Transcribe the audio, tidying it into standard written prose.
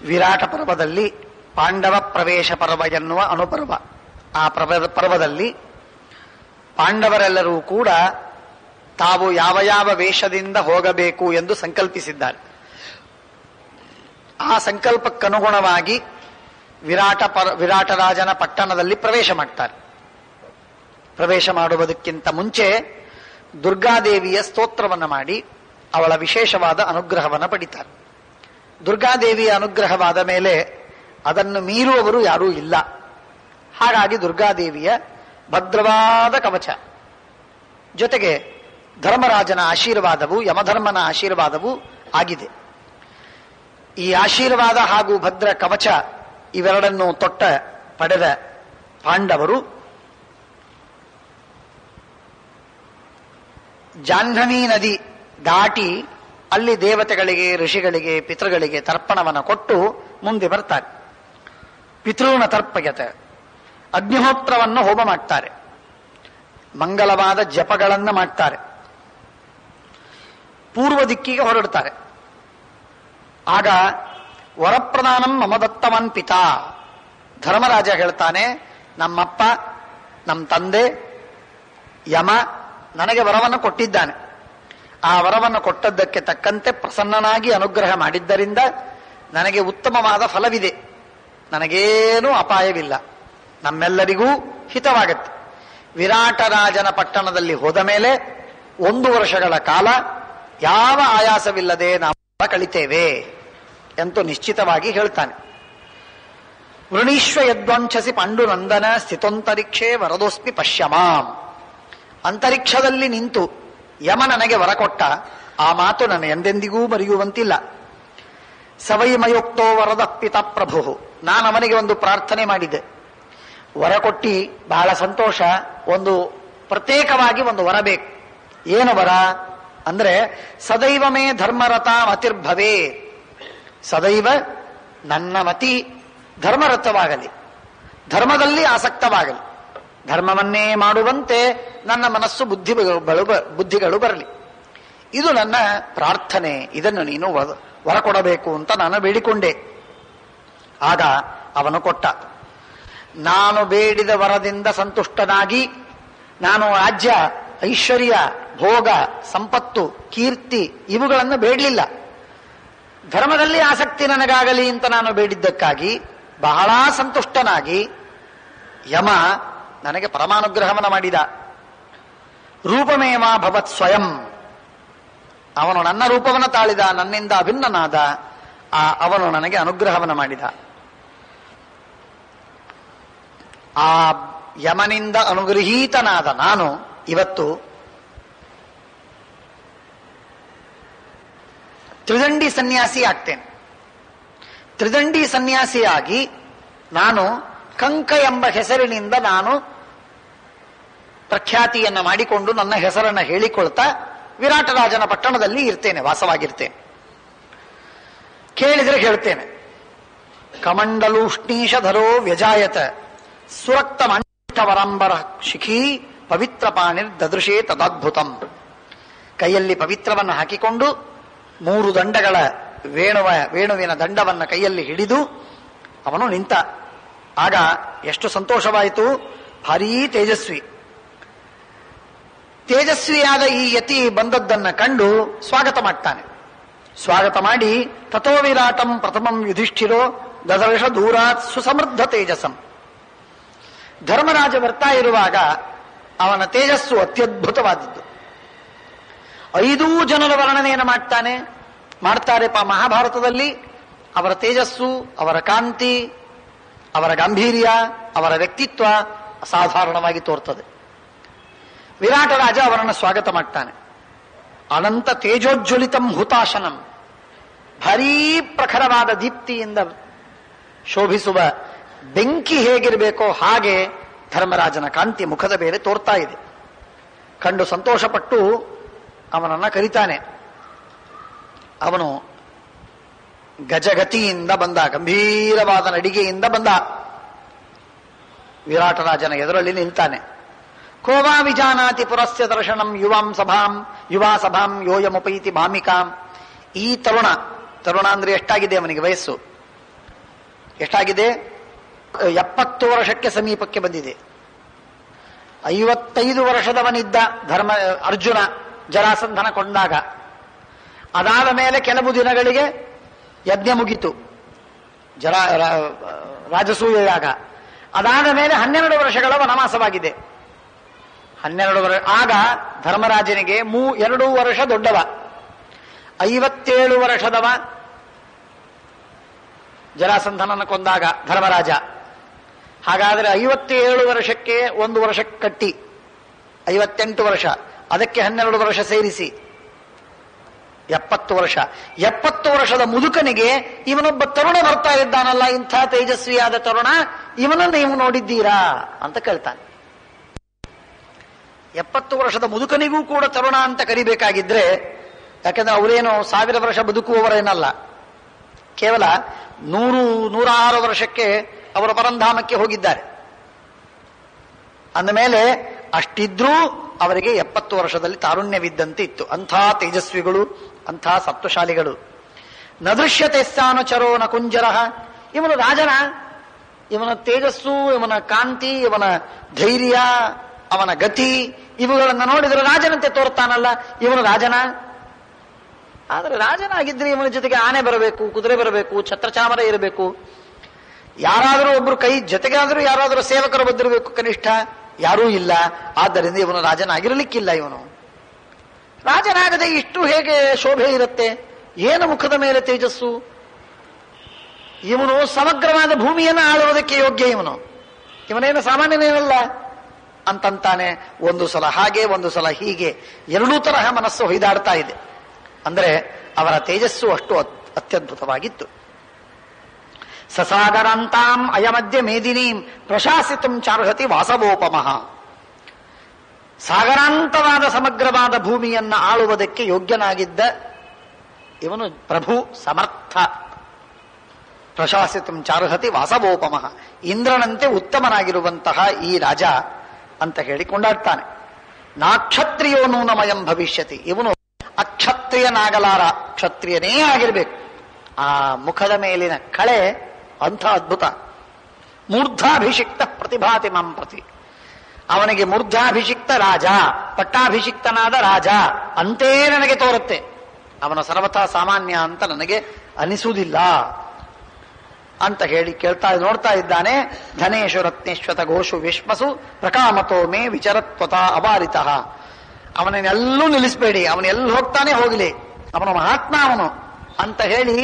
ವಿರಾಟ ಪರ್ವದಲ್ಲಿ ಪಾಂಡವ ಪ್ರವೇಶ ಪರ್ವ ಎನ್ನುವ ಅಣುಪರ್ವ. ಆ ಪರ್ವದಲ್ಲಿ ಪಾಂಡವರೆಲ್ಲರೂ ಕೂಡ ತಾವು ಯಾವ ಯಾವ ವೇಷದಿಂದ ಹೋಗಬೇಕು ಎಂದು ಸಂಕಲ್ಪಿಸಿದ್ದಾರೆ. ಆ ಸಂಕಲ್ಪಕ್ಕನುಗುಣವಾಗಿ ವಿರಾಟರಾಜನ ಪಟ್ಟಣದಲ್ಲಿ ಪ್ರವೇಶ ಮಾಡ್ತಾರೆ. ಪ್ರವೇಶ ಮಾಡುವುದಕ್ಕಿಂತ ಮುಂಚೆ ದುರ್ಗಾದೇವಿಯ ಸ್ತೋತ್ರವನ್ನು ಮಾಡಿ ಅವಳ ವಿಶೇಷವಾದ ಅನುಗ್ರಹವನ್ನು ಪಡಿತಾರೆ. ದುರ್ಗಾದೇವಿಯ ಅನುಗ್ರಹವಾದ ಮೇಲೆ ಅದನ್ನು ಮೀರುವವರು ಯಾರೂ ಇಲ್ಲ. ಹಾಗಾಗಿ ದುರ್ಗಾದೇವಿಯ ಭದ್ರವಾದ ಕವಚ ಜೊತೆಗೆ ಧರ್ಮರಾಜನ ಆಶೀರ್ವಾದವು, ಯಮಧರ್ಮನ ಆಶೀರ್ವಾದವೂ ಆಗಿದೆ. ಈ ಆಶೀರ್ವಾದ ಹಾಗೂ ಭದ್ರ ಕವಚ ಇವೆರಡನ್ನು ಪಡೆದ ಪಾಂಡವರು ಜಾಹ್ನವಿ ನದಿ ದಾಟಿ ಅಲ್ಲಿ ದೇವತೆಗಳಿಗೆ, ಋಷಿಗಳಿಗೆ, ಪಿತೃಗಳಿಗೆ ತರ್ಪಣವನ್ನು ಕೊಟ್ಟು ಮುಂದೆ ಬರ್ತಾರೆ. ಪಿತೃನ ತರ್ಪಯತೆ, ಅಗ್ನಿಹೋತ್ರವನ್ನು ಹೋಮ ಮಾಡ್ತಾರೆ, ಮಂಗಲವಾದ ಜಪಗಳನ್ನು ಮಾಡ್ತಾರೆ, ಪೂರ್ವ ದಿಕ್ಕಿಗೆ ಹೊರಡ್ತಾರೆ. ಆಗ ವರಪ್ರದಾನಂ ಮಮದತ್ತವನ್ ಪಿತಾ, ಧರ್ಮರಾಜ ಹೇಳ್ತಾನೆ, ನಮ್ಮಪ್ಪ, ನಮ್ಮ ತಂದೆ ಯಮ ನನಗೆ ವರವನ್ನು ಕೊಟ್ಟಿದ್ದಾನೆ. ಆ ವರವನ್ನು ಕೊಟ್ಟದ್ದಕ್ಕೆ ತಕ್ಕಂತೆ ಪ್ರಸನ್ನನಾಗಿ ಅನುಗ್ರಹ ಮಾಡಿದ್ದರಿಂದ ನನಗೆ ಉತ್ತಮವಾದ ಫಲವಿದೆ, ನನಗೇನೂ ಅಪಾಯವಿಲ್ಲ, ನಮ್ಮೆಲ್ಲರಿಗೂ ಹಿತವಾಗತ್ತೆ. ವಿರಾಟರಾಜನ ಪಟ್ಟಣದಲ್ಲಿ ಹೋದ ಮೇಲೆ 1 ವರ್ಷಗಳ ಕಾಲ ಯಾವ ಆಯಾಸವಿಲ್ಲದೆ ನಾವು ಕಳಿತೇವೆ ಎಂದು ನಿಶ್ಚಿತವಾಗಿ ಹೇಳ್ತಾನೆ. ವೃಣೀಶ್ವ ಯದ್ವಂಚಸಿ ಪಾಂಡುನಂದನ ಸ್ಥಿತೋಂತರಿಕ್ಷೇ ವರದೋಸ್ಮಿ ಪಶ್ಯಮಾಂ. ಅಂತರಿಕ್ಷದಲ್ಲಿ ನಿಂತು ಯಮ ನನಗೆ ವರ ಕೊಟ್ಟ, ಆ ಮಾತು ನನ್ನ ಎಂದೆಂದಿಗೂ ಮರೆಯುವಂತಿಲ್ಲ. ಸವೈಮಯುಕ್ತೋ ವರದ ಪಿತ ಪ್ರಭು, ನಾನು ಅವನಿಗೆ ಒಂದು ಪ್ರಾರ್ಥನೆ ಮಾಡಿದ್ದೆ. ವರ ಕೊಟ್ಟಿ ಬಹಳ ಸಂತೋಷ, ಒಂದು ಪ್ರತ್ಯೇಕವಾಗಿ ಒಂದು ವರ ಬೇಕು. ಏನು ವರ ಅಂದ್ರೆ, ಸದೈವ ಮೇ ಧರ್ಮರಥ ಮತಿರ್ಭವೇ, ಸದೈವ ನನ್ನ ಮತಿ ಧರ್ಮರಥವಾಗಲಿ, ಧರ್ಮದಲ್ಲಿ ಆಸಕ್ತವಾಗಲಿ, ಧರ್ಮವನ್ನೇ ಮಾಡುವಂತೆ ನನ್ನ ಮನಸ್ಸು ಬುದ್ಧಿಗಳು ಬರಲಿ. ಇದು ನನ್ನ ಪ್ರಾರ್ಥನೆ, ಇದನ್ನು ನೀನು ವರ ಕೊಡಬೇಕು ಅಂತ ನಾನು ಬೇಡಿಕೊಂಡೆ. ಆಗ ಅವನು ಕೊಟ್ಟ. ನಾನು ಬೇಡಿದ ವರದಿಂದ ಸಂತುಷ್ಟನಾಗಿ ನಾನು ರಾಜ್ಯ, ಐಶ್ವರ್ಯ, ಭೋಗ, ಸಂಪತ್ತು, ಕೀರ್ತಿ ಇವುಗಳನ್ನು ಬೇಡಲಿಲ್ಲ. ಧರ್ಮದಲ್ಲಿ ಆಸಕ್ತಿ ನನಗಾಗಲಿ ಅಂತ ನಾನು ಬೇಡಿದ್ದಕ್ಕಾಗಿ ಬಹಳ ಸಂತುಷ್ಟನಾಗಿ ಯಮ ನನಗೆ ಪರಮಾನುಗ್ರಹವನ್ನು ಮಾಡಿದ. ರೂಪಮೇವ ಭವತ್ ಸ್ವಯಂ, ಅವನು ನನ್ನ ರೂಪವನ್ನು ತಾಳಿದ, ನನ್ನಿಂದ ಅಭಿನ್ನನಾದ, ಅವನು ನನಗೆ ಅನುಗ್ರಹವನ್ನು ಮಾಡಿದ. ಆ ಯಮನಿಂದ ಅನುಗೃಹೀತನಾದ ನಾನು ಇವತ್ತು ತ್ರಿದಂಡಿ ಸನ್ಯಾಸಿ ಆಗ್ತೇನೆ. ತ್ರಿದಂಡಿ ಸನ್ಯಾಸಿಯಾಗಿ ನಾನು ಕಂಕ ಎಂಬ ಹೆಸರಿನಿಂದ ನಾನು ಪ್ರಖ್ಯಾತಿಯನ್ನ ಮಾಡಿಕೊಂಡು ನನ್ನ ಹೆಸರನ್ನು ಹೇಳಿಕೊಳ್ತಾ ವಿರಾಟರಾಜನ ಪಟ್ಟಣದಲ್ಲಿ ಇರ್ತೇನೆ, ವಾಸವಾಗಿರ್ತೇನೆ. ಕೇಳಿದರೆ ಹೇಳ್ತೇನೆ, ಕಮಂಡಲೂಷ್ಣೀಷಧರೋ ವ್ಯಜಾಯತ ಸುರಕ್ತ ಮಂಠವರಂಬರ ಶಿಖಿ ಪವಿತ್ರ ಪಾಣಿರ್ ದದೃಶೇ ತದದ್ಭುತಂ. ಕೈಯಲ್ಲಿ ಪವಿತ್ರವನ್ನು ಹಾಕಿಕೊಂಡು 3 ದಂಡಗಳ ವೇಣುವಿನ ದಂಡವನ್ನು ಕೈಯಲ್ಲಿ ಹಿಡಿದು ಅವನು ನಿಂತ. ಆಗ ಎಷ್ಟು ಸಂತೋಷವಾಯಿತು, ಭಾರೀ ತೇಜಸ್ವಿಯಾದ ಈ ಯತಿ ಬಂದದ್ದನ್ನು ಕಂಡು ಸ್ವಾಗತ ಮಾಡ್ತಾನೆ. ಸ್ವಾಗತ ಮಾಡಿ ತಥೋ ವಿರಾಟಂ ಪ್ರಥಮಂ ಯುಧಿಷ್ಠಿರೋ ದದರ್ಶ ದೂರಾತ್ ಸುಸಮೃದ್ಧ ತೇಜಸಂ. ಧರ್ಮರಾಜ ಬರ್ತಾ ಇರುವಾಗ ಅವನ ತೇಜಸ್ಸು ಅತ್ಯದ್ಭುತವಾದದ್ದು. 5 ಜನರ ವರ್ಣನೆಯನ್ನು ಮಾಡ್ತಾರೆ ಮಹಾಭಾರತದಲ್ಲಿ. ಅವರ ತೇಜಸ್ಸು, ಅವರ ಕಾಂತಿ, ಅವರ ಗಾಂಭೀರ್ಯ, ಅವರ ವ್ಯಕ್ತಿತ್ವ ಅಸಾಧಾರಣವಾಗಿ ತೋರ್ತದೆ. ವಿರಾಟರಾಜ ಅವರನ್ನು ಸ್ವಾಗತ ಮಾಡ್ತಾನೆ. ಅನಂತ ತೇಜೋಜ್ವಲಿತಂ ಹುತಾಶನಂ, ಭಾರೀ ಪ್ರಖರವಾದ ದೀಪ್ತಿಯಿಂದ ಶೋಭಿಸುವ ಬೆಂಕಿ ಹೇಗಿರಬೇಕೋ ಹಾಗೆ ಧರ್ಮರಾಜನ ಕಾಂತಿ ಮುಖದ ಬೇರೆ ತೋರ್ತಾ ಇದೆ. ಕಂಡು ಸಂತೋಷಪಟ್ಟು ಅವನನ್ನ ಕರೀತಾನೆ. ಅವನು ಗಜಗತಿಯಿಂದ ಬಂದ, ಗಂಭೀರವಾದ ನಡಿಗೆಯಿಂದ ಬಂದ. ವಿರಾಟರಾಜನ ಎದುರಲ್ಲಿ ನಿಲ್ತಾನೆ. ಕೋವಾ ವಿಜಾನಾತಿ ಪುರಸ್ಯ ದರ್ಶನಂ ಯುವಾ ಸಭಾಂ ಯೋಯಮುಪೈತಿ ಭಾಮಿಕಾಂ. ಈ ತರುಣ ಅಂದ್ರೆ ಎಷ್ಟಾಗಿದೆ ಅವನಿಗೆ ವಯಸ್ಸು? ಎಷ್ಟಾಗಿದೆ? 70 ವರ್ಷಕ್ಕೆ ಸಮೀಪಕ್ಕೆ ಬಂದಿದೆ. 55 ವರ್ಷದವನಿದ್ದ ಅರ್ಜುನ ಜರಾಸಂಧನ ಕೊಂದಾಗ. ಅದಾದ ಮೇಲೆ ಕೆಲವು ದಿನಗಳಿಗೆ ಯಜ್ಞ ಮುಗಿತು, ರಾಜಸೂಯ ಯಾಗ. ಅದಾದ ಮೇಲೆ 12 ವರ್ಷಗಳ ವನವಾಸವಾಗಿದೆ. 12 ವರ್ಷ. ಆಗ ಧರ್ಮರಾಜನಿಗೆ 2 ವರ್ಷ ದೊಡ್ಡವ, 57 ವರ್ಷದವ ಜರಾಸಂಧನನ್ನು ಕೊಂದಾಗ ಧರ್ಮರಾಜ. ಹಾಗಾದರೆ 57 ವರ್ಷಕ್ಕೆ 1 ವರ್ಷ ಕಟ್ಟಿ 58 ವರ್ಷ, ಅದಕ್ಕೆ 12 ವರ್ಷ ಸೇರಿಸಿ 70 ವರ್ಷ. 70 ವರ್ಷದ ಮುದುಕನಿಗೆ ಇವನೊಬ್ಬ ತರುಣ ಬರ್ತಾ ಇದ್ದಾನಲ್ಲ, ಇಂಥ ತೇಜಸ್ವಿಯಾದ ತರುಣ, ಇವನನ್ನು ನೀವು ನೋಡಿದ್ದೀರಾ ಅಂತ ಕೇಳ್ತಾನೆ. 70 ವರ್ಷದ ಮುದುಕನಿಗೂ ಕೂಡ ತರುಣ ಅಂತ ಕರಿಬೇಕಾಗಿದ್ರೆ, ಯಾಕೆಂದ್ರೆ ಅವರೇನು 1000 ವರ್ಷ ಬದುಕುವವರೇನಲ್ಲ, ಕೇವಲ 100-106 ವರ್ಷಕ್ಕೆ ಅವರು ಪರಂಧಾಮಕ್ಕೆ ಹೋಗಿದ್ದಾರೆ. ಅಂದಮೇಲೆ ಅಷ್ಟಿದ್ರೂ ಅವರಿಗೆ 70 ವರ್ಷದಲ್ಲಿ ತಾರುಣ್ಯವಿದ್ದಂತೆ ಇತ್ತು. ಅಂಥ ತೇಜಸ್ವಿಗಳು, ಅಂಥ ಸತ್ವಶಾಲಿಗಳು. ನದೃಶ್ಯತೆ ಸ್ಥಾನುಚರೋ ನ ಕುಂಜರ. ಇವನು ರಾಜನ, ಇವನ ತೇಜಸ್ಸು, ಇವನ ಕಾಂತಿ, ಇವನ ಧೈರ್ಯ, ಅವನ ಗತಿ ಇವುಗಳನ್ನು ನೋಡಿದರೆ ರಾಜನಂತೆ ತೋರ್ತಾನಲ್ಲ, ಇವನು ರಾಜನ. ಆದರೆ ರಾಜನಾಗಿದ್ರೆ ಇವನ ಜೊತೆಗೆ ಆನೆ ಬರಬೇಕು, ಕುದುರೆ ಬರಬೇಕು, ಛತ್ರಚಾಮರ ಇರಬೇಕು, ಯಾರಾದರೂ ಒಬ್ರು ಕೈ ಜೊತೆಗಾದರೂ ಯಾರಾದರೂ ಸೇವಕರು ಬಂದಿರಬೇಕು, ಕನಿಷ್ಠ ಯಾರೂ ಇಲ್ಲ. ಆದ್ದರಿಂದ ಇವನು ರಾಜನಾಗಿರಲಿಕ್ಕಿಲ್ಲ. ಇವನು ರಾಜನಾಗದೆ ಇಷ್ಟು ಹೇಗೆ ಶೋಭೆ ಇರುತ್ತೆ? ಏನು ಮುಖದ ಮೇಲೆ ತೇಜಸ್ಸು! ಇವನು ಸಮಗ್ರವಾದ ಭೂಮಿಯನ್ನು ಆಳುವುದಕ್ಕೆ ಯೋಗ್ಯ. ಇವನೇನು ಸಾಮಾನ್ಯನೇನಲ್ಲ ಅಂತಂತಾನೆ. ಒಂದು ಸಲ ಹಾಗೆ, ಒಂದು ಸಲ ಹೀಗೆ, ಎರಡೂ ತರಹ ಮನಸ್ಸು ಹೊಯ್ದಾಡ್ತಾ ಇದೆ. ಅಂದರೆ ಅವರ ತೇಜಸ್ಸು ಅಷ್ಟು ಅತ್ಯದ್ಭುತವಾಗಿತ್ತು. ಸಸಾಗರಾಂತಾಂ ಅಯಮಧ್ಯ ಮೇದಿನೀಂ ಪ್ರಶಾಸಿತಂ ಚಾರ್ಹತಿ ವಾಸವೋಪಮಃ. ಸಾಗರಾಂತವಾದ ಸಮಗ್ರವಾದ ಭೂಮಿಯನ್ನ ಆಳುವುದಕ್ಕೆ ಯೋಗ್ಯನಾಗಿದ್ದ ಇವನು ಪ್ರಭು ಸಮರ್ಥ. ಪ್ರಶಾಸಿತಂ ಚಾರ್ಹತಿ ವಾಸವೋಪಮಃ. ಇಂದ್ರನಂತೆ ಉತ್ತಮನಾಗಿರುವಂತಹ ಈ ರಾಜ ಅಂತ ಹೇಳಿ ಕೊಂಡಾಡ್ತಾನೆ. ನಾಕ್ಷತ್ರಿಯೋ ನೂನಮಯಂ ಭವಿಷ್ಯತಿ. ಇವನು ಅಕ್ಷತ್ರಿಯನಾಗಲಾರ, ಕ್ಷತ್ರಿಯನೇ ಆಗಿರ್ಬೇಕು. ಆ ಮುಖದ ಮೇಲಿನ ಕಳೆ ಅಂಥ ಅದ್ಭುತ. ಮೂರ್ಧಾಭಿಷಿಕ್ತ ಪ್ರತಿಭಾತಿ ಮಂ ಪ್ರತಿ. ಅವನಿಗೆ ಮೂರ್ಧಾಭಿಷಿಕ್ತ ರಾಜ, ಪಟ್ಟಾಭಿಷಿಕ್ತನಾದ ರಾಜ ಅಂತೇ ನನಗೆ ತೋರುತ್ತೆ. ಅವನ ಸರ್ವಥಾ ಸಾಮಾನ್ಯ ಅಂತ ನನಗೆ ಅನಿಸುವುದಿಲ್ಲ ಅಂತ ಹೇಳಿ ನೋಡ್ತಾ ಇದ್ದಾನೆ. ಧನೇಶು ರತ್ನೇಶ್ವತ ಘೋಷು ವಿಶ್ಮಸು ಪ್ರಕಾಮತೋ ಮೇ ವಿಚರತ್ವತ ಅಬಾರಿತಃ. ಅವನನ್ನೆಲ್ಲೂ ನಿಲ್ಲಿಸಬೇಡಿ, ಅವನೆಲ್ಲಿ ಹೋಗ್ತಾನೆ ಹೋಗಲಿ, ಅವನ ಮಹಾತ್ಮ ಅವನು ಅಂತ ಹೇಳಿ